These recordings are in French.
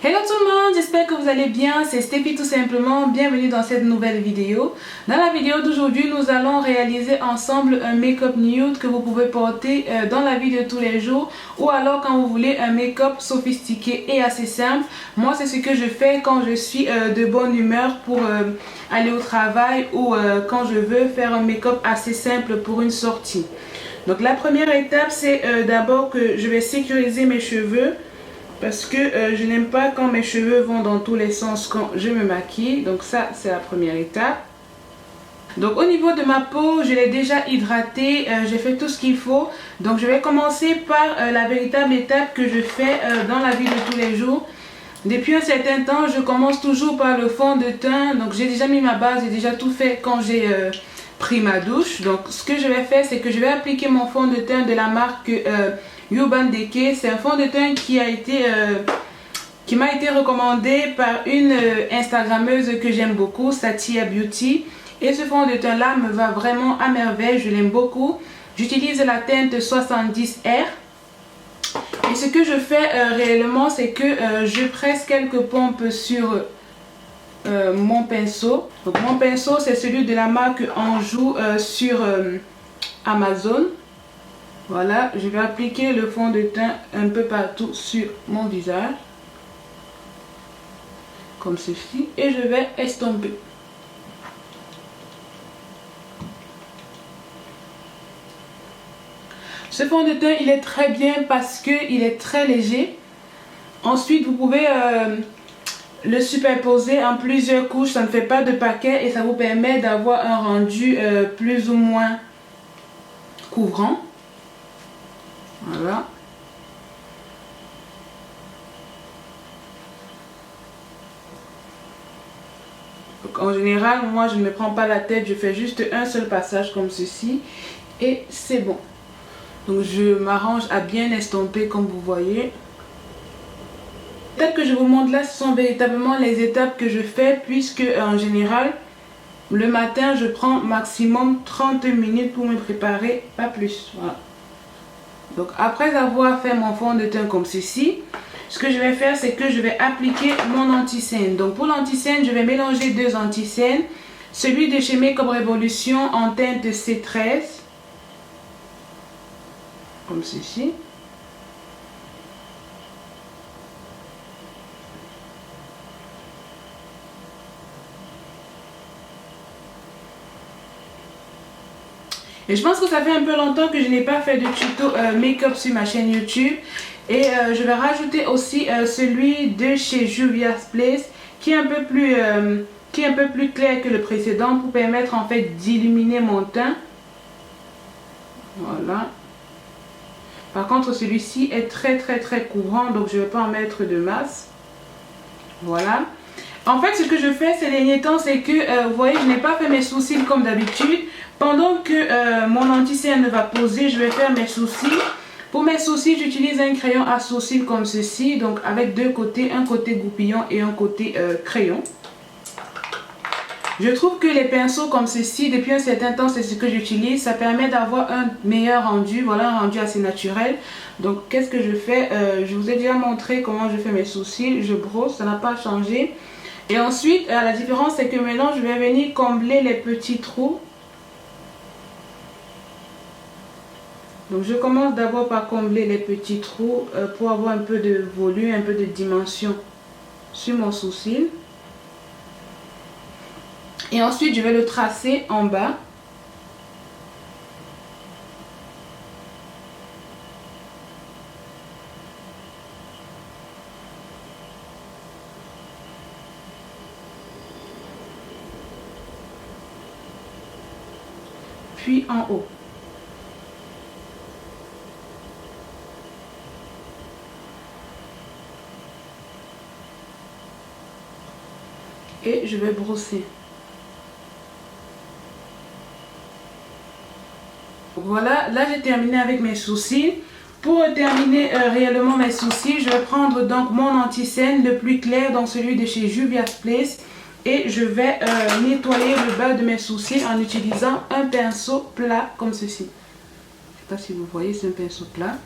Hello tout le monde, j'espère que vous allez bien, c'est Steffi tout simplement, bienvenue dans cette nouvelle vidéo. Dans la vidéo d'aujourd'hui, nous allons réaliser ensemble un make-up nude que vous pouvez porter dans la vie de tous les jours ou alors quand vous voulez un make-up sophistiqué et assez simple. Moi c'est ce que je fais quand je suis de bonne humeur pour aller au travail ou quand je veux faire un make-up assez simple pour une sortie. Donc la première étape c'est d'abord que je vais sécuriser mes cheveux. Parce que je n'aime pas quand mes cheveux vont dans tous les sens quand je me maquille. Donc ça, c'est la première étape. Donc au niveau de ma peau, je l'ai déjà hydratée. J'ai fait tout ce qu'il faut. Donc je vais commencer par la véritable étape que je fais dans la vie de tous les jours. Depuis un certain temps, je commence toujours par le fond de teint. Donc j'ai déjà mis ma base, j'ai déjà tout fait quand j'ai pris ma douche. Donc ce que je vais faire, c'est que je vais appliquer mon fond de teint de la marque Urban Decay. C'est un fond de teint qui m'a été recommandé par une Instagrammeuse que j'aime beaucoup, Satya Beauty. Et ce fond de teint là me va vraiment à merveille, je l'aime beaucoup. J'utilise la teinte 70R. Et ce que je fais réellement, c'est que je presse quelques pompes sur mon pinceau. Donc mon pinceau c'est celui de la marque Anjou sur Amazon. Voilà, je vais appliquer le fond de teint un peu partout sur mon visage. Comme ceci. Et je vais estomper. Ce fond de teint, il est très bien parce qu'il est très léger. Ensuite, vous pouvez le superposer en plusieurs couches. Ça ne fait pas de paquet et ça vous permet d'avoir un rendu plus ou moins couvrant. Voilà. Donc, en général, moi je ne me prends pas la tête, je fais juste un seul passage comme ceci et c'est bon. Donc je m'arrange à bien estomper comme vous voyez. Peut-être que je vous montre là, ce sont véritablement les étapes que je fais puisque en général, le matin je prends maximum 30 minutes pour me préparer, pas plus. Voilà. Donc après avoir fait mon fond de teint comme ceci, ce que je vais faire c'est que je vais appliquer mon anti-cerne. Donc pour l'anti-cerne, je vais mélanger deux anti-cernes. Celui de chez Make Up Revolution en teinte C13. Comme ceci. Et je pense que ça fait un peu longtemps que je n'ai pas fait de tuto make-up sur ma chaîne YouTube. Et je vais rajouter aussi celui de chez Juvia's Place qui est un peu plus clair que le précédent pour permettre en fait d'illuminer mon teint. Voilà. Par contre celui-ci est très couvrant donc je ne vais pas en mettre de masse. Voilà. En fait ce que je fais ces derniers temps c'est que vous voyez je n'ai pas fait mes sourcils comme d'habitude. Pendant que mon anti-cerne va poser, je vais faire mes sourcils. Pour mes sourcils, j'utilise un crayon à sourcils comme ceci. Donc avec deux côtés, un côté goupillon et un côté crayon. Je trouve que les pinceaux comme ceci, depuis un certain temps, c'est ce que j'utilise. Ça permet d'avoir un meilleur rendu, voilà un rendu assez naturel. Donc qu'est-ce que je fais? Je vous ai déjà montré comment je fais mes sourcils. Je brosse, ça n'a pas changé. Et ensuite, la différence c'est que maintenant, je vais venir combler les petits trous. Donc je commence d'abord par combler les petits trous pour avoir un peu de volume, un peu de dimension sur mon sourcil. Et ensuite je vais le tracer en bas. Puis en haut. Et je vais brosser. Voilà, là j'ai terminé avec mes sourcils. Pour terminer réellement mes sourcils, je vais prendre donc mon anti-cerne le plus clair, donc celui de chez Juvia's Place. Et je vais nettoyer le bas de mes sourcils en utilisant un pinceau plat comme ceci. Je ne sais pas si vous voyez, c'est un pinceau plat.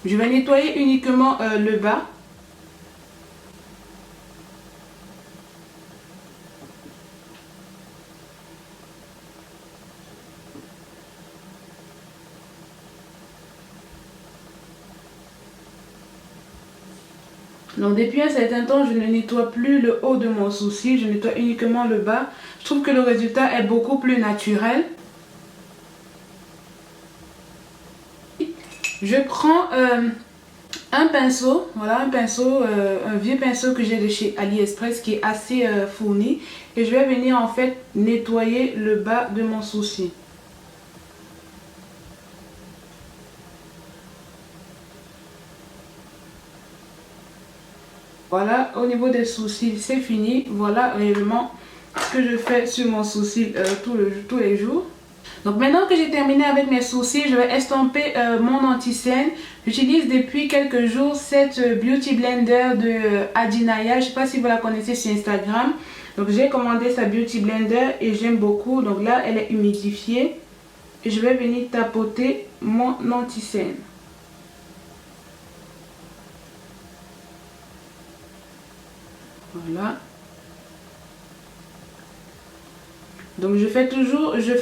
Je vais nettoyer uniquement le bas. Donc depuis un certain temps, je ne nettoie plus le haut de mon sourcil, je nettoie uniquement le bas. Je trouve que le résultat est beaucoup plus naturel. Je prends un pinceau, voilà un pinceau, un vieux pinceau que j'ai de chez AliExpress qui est assez fourni. Et je vais venir en fait nettoyer le bas de mon sourcil. Voilà, au niveau des sourcils, c'est fini. Voilà réellement ce que je fais sur mon sourcil tous les jours. Donc maintenant que j'ai terminé avec mes sourcils, je vais estomper mon anti-cerne. J'utilise depuis quelques jours cette Beauty Blender de Adinaya. Je ne sais pas si vous la connaissez sur Instagram. Donc j'ai commandé sa Beauty Blender et j'aime beaucoup. Donc là, elle est humidifiée. Et je vais venir tapoter mon anti-cerne. Voilà. Donc je fais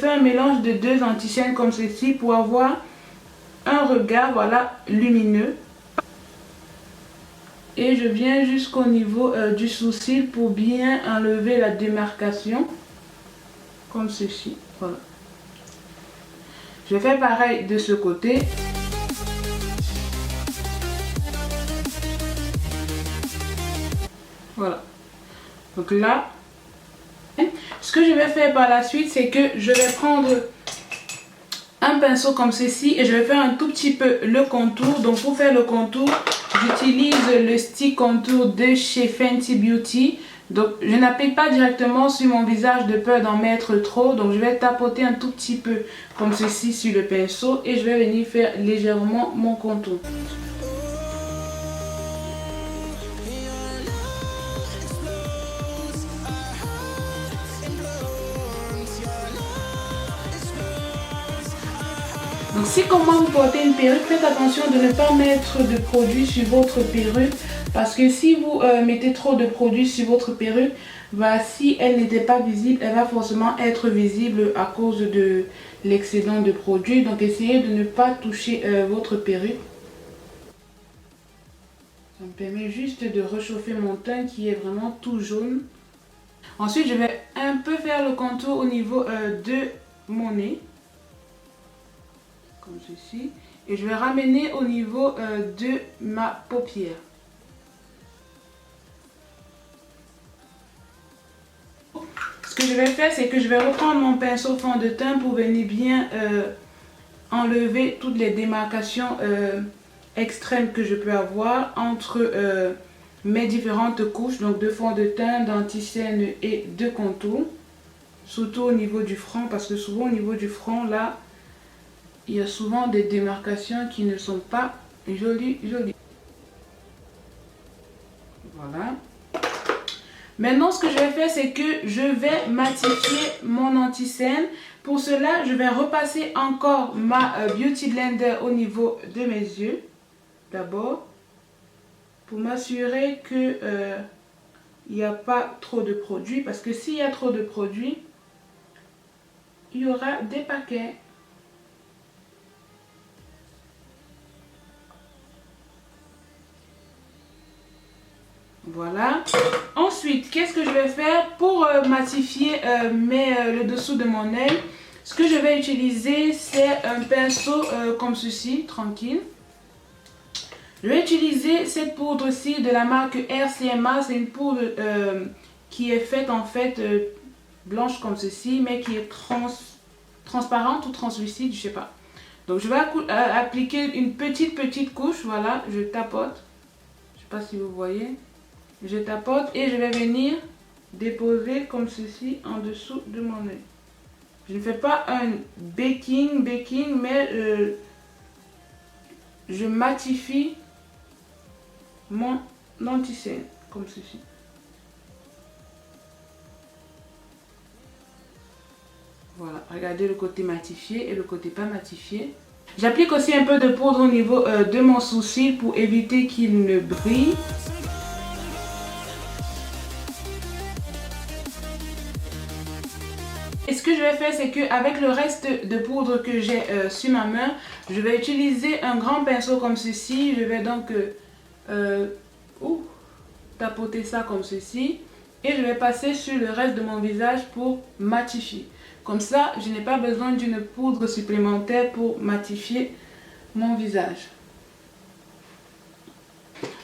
un mélange de deux anti-cernes comme ceci pour avoir un regard, voilà, lumineux. Et je viens jusqu'au niveau du sourcil pour bien enlever la démarcation. Comme ceci, voilà. Je fais pareil de ce côté. Voilà. Donc là, ce que je vais faire par la suite, c'est que je vais prendre un pinceau comme ceci et je vais faire un tout petit peu le contour. Donc pour faire le contour, j'utilise le stick contour de chez Fenty Beauty. Donc je n'applique pas directement sur mon visage de peur d'en mettre trop. Donc je vais tapoter un tout petit peu comme ceci sur le pinceau et je vais venir faire légèrement mon contour. Donc si comme moi vous portez une perruque, faites attention de ne pas mettre de produit sur votre perruque. Parce que si vous mettez trop de produits sur votre perruque, bah, si elle n'était pas visible, elle va forcément être visible à cause de l'excédent de produits. Donc essayez de ne pas toucher votre perruque. Ça me permet juste de réchauffer mon teint qui est vraiment tout jaune. Ensuite, je vais un peu faire le contour au niveau de mon nez. Comme ceci. Et je vais ramener au niveau de ma paupière. Ce que je vais faire, c'est que je vais reprendre mon pinceau fond de teint pour venir bien enlever toutes les démarcations extrêmes que je peux avoir entre mes différentes couches, donc de fond de teint, d'anti-cerne et de contour. Surtout au niveau du front, parce que souvent au niveau du front, là, il y a souvent des démarcations qui ne sont pas jolies. Voilà. Maintenant, ce que je vais faire, c'est que je vais matifier mon anti-cerne. Pour cela, je vais repasser encore ma Beauty Blender au niveau de mes yeux. D'abord, pour m'assurer que il n'y a pas trop de produits. Parce que s'il y a trop de produits, il y aura des paquets. Voilà. Ensuite, qu'est-ce que je vais faire pour matifier le dessous de mon œil? Ce que je vais utiliser, c'est un pinceau comme ceci, tranquille. Je vais utiliser cette poudre-ci de la marque RCMA. C'est une poudre qui est faite en fait blanche comme ceci, mais qui est transparente ou translucide, je sais pas. Donc je vais appliquer une petite couche, voilà, je tapote. Je sais pas si vous voyez. Je tapote et je vais venir déposer comme ceci en dessous de mon œil. Je ne fais pas un baking, mais je matifie mon anti-cerne comme ceci. Voilà, regardez le côté matifié et le côté pas matifié. J'applique aussi un peu de poudre au niveau de mon sourcil pour éviter qu'il ne brille. Et ce que je vais faire, c'est qu'avec le reste de poudre que j'ai sur ma main, je vais utiliser un grand pinceau comme ceci. Je vais donc tapoter ça comme ceci. Et je vais passer sur le reste de mon visage pour matifier. Comme ça, je n'ai pas besoin d'une poudre supplémentaire pour matifier mon visage.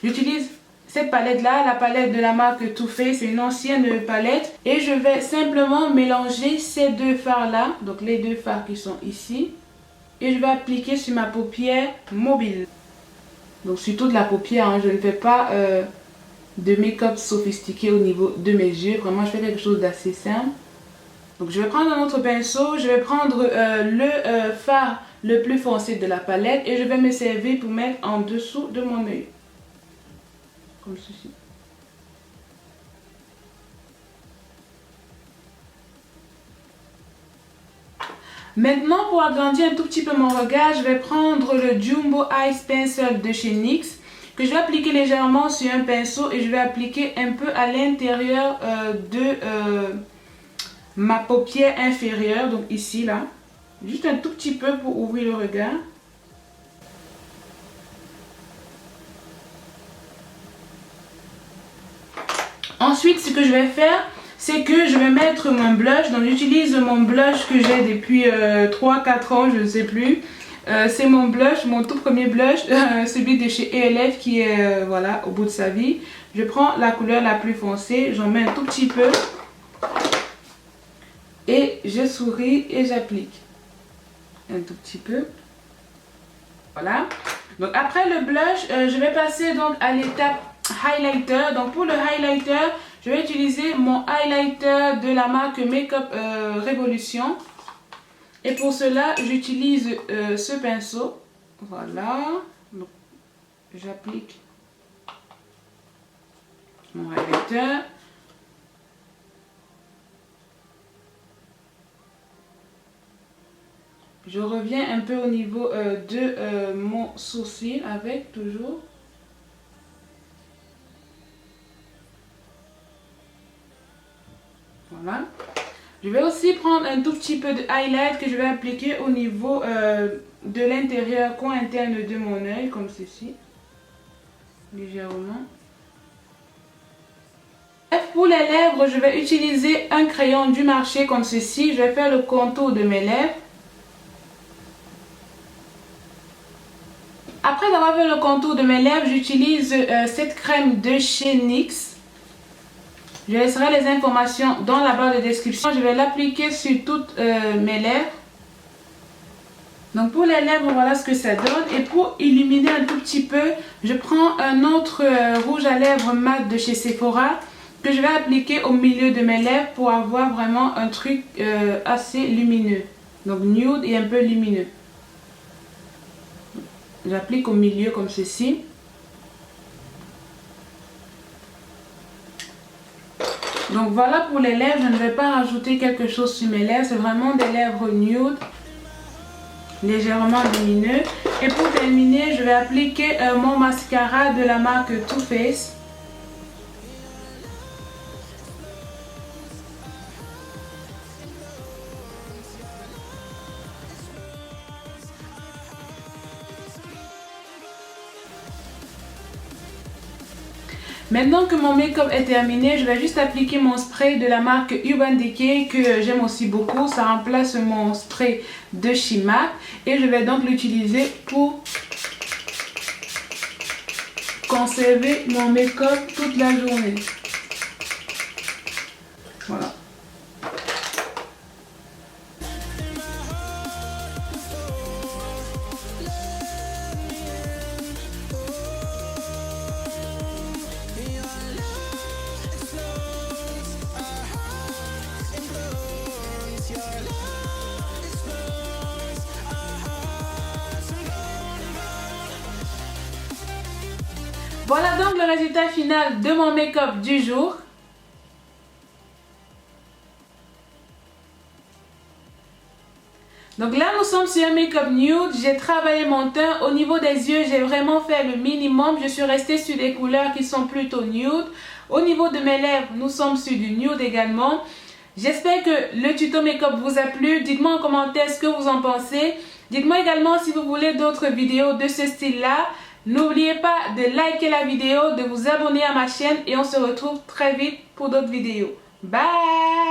J'utilise cette palette là, la palette de la marque Too Faced, c'est une ancienne palette. Et je vais simplement mélanger ces deux fards là, donc les deux fards qui sont ici. Et je vais appliquer sur ma paupière mobile. Donc sur toute la paupière, hein, je ne fais pas de make-up sophistiqué au niveau de mes yeux. Vraiment, je fais quelque chose d'assez simple. Donc je vais prendre un autre pinceau, je vais prendre le fard le plus foncé de la palette et je vais me servir pour mettre en dessous de mon œil. Comme ceci. Maintenant, pour agrandir un tout petit peu mon regard, je vais prendre le Jumbo Eyes Pencil de chez NYX que je vais appliquer légèrement sur un pinceau et je vais appliquer un peu à l'intérieur de ma paupière inférieure, donc ici là, juste un tout petit peu pour ouvrir le regard. Ensuite, ce que je vais faire, c'est que je vais mettre mon blush. Donc j'utilise mon blush que j'ai depuis 3-4 ans, je ne sais plus. C'est mon blush, mon tout premier blush, celui de chez ELF qui est voilà, au bout de sa vie. Je prends la couleur la plus foncée, j'en mets un tout petit peu. Et je souris et j'applique. Un tout petit peu. Voilà. Donc après le blush, je vais passer donc à l'étape highlighter. Donc pour le highlighter, je vais utiliser mon highlighter de la marque Makeup Revolution. Et pour cela, j'utilise ce pinceau. Voilà. Donc j'applique mon highlighter. Je reviens un peu au niveau de mon sourcil avec toujours. Voilà. Je vais aussi prendre un tout petit peu de highlight que je vais appliquer au niveau de l'intérieur, coin interne de mon œil, comme ceci. Légèrement. Pour les lèvres, je vais utiliser un crayon du marché comme ceci. Je vais faire le contour de mes lèvres. Après avoir fait le contour de mes lèvres, j'utilise cette crème de chez NYX. Je laisserai les informations dans la barre de description. Je vais l'appliquer sur toutes mes lèvres. Donc pour les lèvres, voilà ce que ça donne. Et pour illuminer un tout petit peu, je prends un autre rouge à lèvres mat de chez Sephora que je vais appliquer au milieu de mes lèvres pour avoir vraiment un truc assez lumineux. Donc nude et un peu lumineux. J'applique au milieu comme ceci. Donc voilà pour les lèvres, je ne vais pas rajouter quelque chose sur mes lèvres, c'est vraiment des lèvres nude, légèrement lumineux. Et pour terminer, je vais appliquer mon mascara de la marque Too Faced. Maintenant que mon make-up est terminé, je vais juste appliquer mon spray de la marque Urban Decay que j'aime aussi beaucoup. Ça remplace mon spray de chez MAC et je vais donc l'utiliser pour conserver mon make-up toute la journée. Voilà. Voilà donc le résultat final de mon make-up du jour. Donc là, nous sommes sur un make-up nude. J'ai travaillé mon teint. Au niveau des yeux, j'ai vraiment fait le minimum. Je suis restée sur des couleurs qui sont plutôt nude. Au niveau de mes lèvres, nous sommes sur du nude également. J'espère que le tuto make-up vous a plu. Dites-moi en commentaire ce que vous en pensez. Dites-moi également si vous voulez d'autres vidéos de ce style-là. N'oubliez pas de liker la vidéo, de vous abonner à ma chaîne et on se retrouve très vite pour d'autres vidéos. Bye!